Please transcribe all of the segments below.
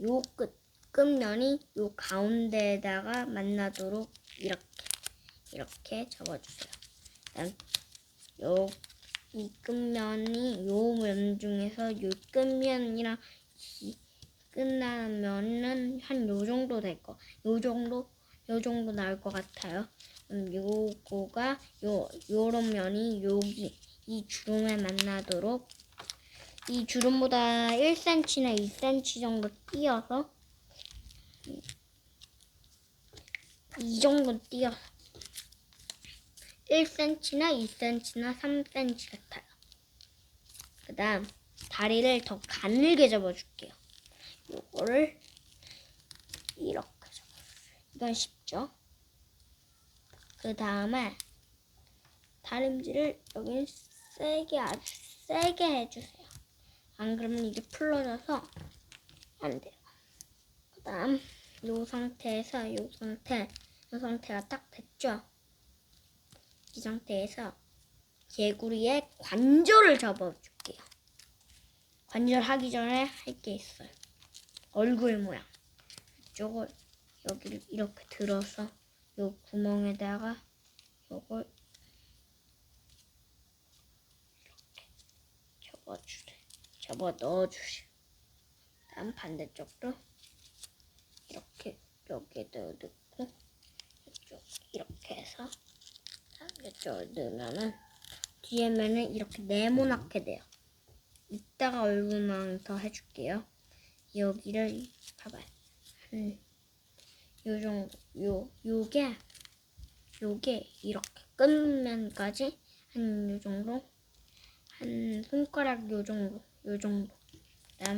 요 끝면이 요 가운데에다가 만나도록 이렇게 접어주세요. 이 끝면이 요 면 중에서 요 끝면이랑 끝나는 면은 한 요 정도 될 거. 요 정도 나올 것 같아요. 요거가 요런 면이 여기 이 주름에 만나도록 이 주름보다 1cm나 2cm 정도 띄어서 이 정도 띄어서 1cm나 2cm나 3cm 같아요. 그 다음 다리를 더 가늘게 접어줄게요. 요거를 이렇게 접어주세요. 이건 쉽죠? 그 다음에 다림질을 여기 세게 아주 세게 해주세요. 안 그러면 이게 풀러져서 안 돼요. 그 다음 요 상태에서 요 상태가 딱 됐죠? 이 상태에서 개구리의 관절을 접어줄게요. 관절 하기 전에 할 게 있어요. 얼굴 모양. 이쪽을 여기를 이렇게 들어서 요 구멍에다가 요걸 이렇게 접어 넣어주세요. 다음 반대쪽도 이렇게 여기에다 넣고 이쪽 이렇게 해서 이쪽을 넣으면은 뒤에 면은 이렇게 네모나게 돼요. 이따가 얼굴 모양 더 해줄게요. 여기를 봐봐요. 요 정도 요게 이렇게 끝면까지 한 요 정도 한 손가락 요 정도 그다음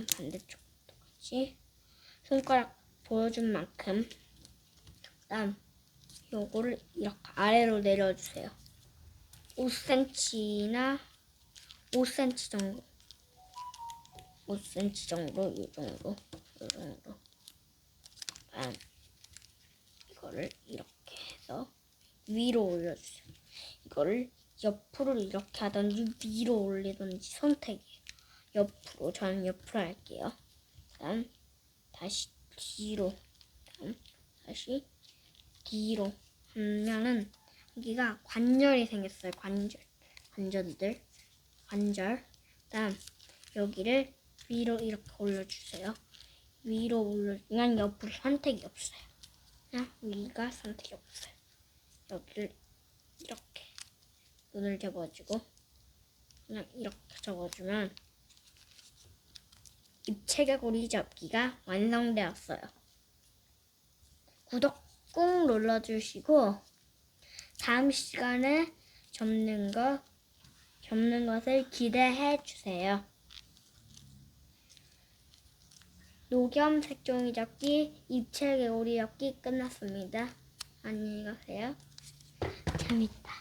반대쪽도 같이 손가락 보여준 만큼 그다음 요거를 이렇게 아래로 내려주세요. 5cm나 5cm 정도 5cm 정도 요 정도 그다음 이거를 이렇게 해서 위로 올려주세요. 이거를 옆으로 이렇게 하든지 위로 올리든지 선택이에요. 옆으로, 저는 옆으로 할게요. 다음 다시 뒤로, 다음 다시 뒤로 하면은 여기가 관절이 생겼어요. 관절. 다음 여기를 위로 이렇게 올려주세요. 위로 그냥 옆으로 선택이 없어요. 그냥 위가 선택이 없어요. 여기를 이렇게 눈을 접어주고 그냥 이렇게 접어주면 입체개구리 접기가 완성되었어요. 구독 꾹 눌러주시고 다음 시간에 접는 것을 기대해 주세요. 녹염 색종이 접기, 입체개구리 접기 끝났습니다. 안녕히 가세요. 재밌다.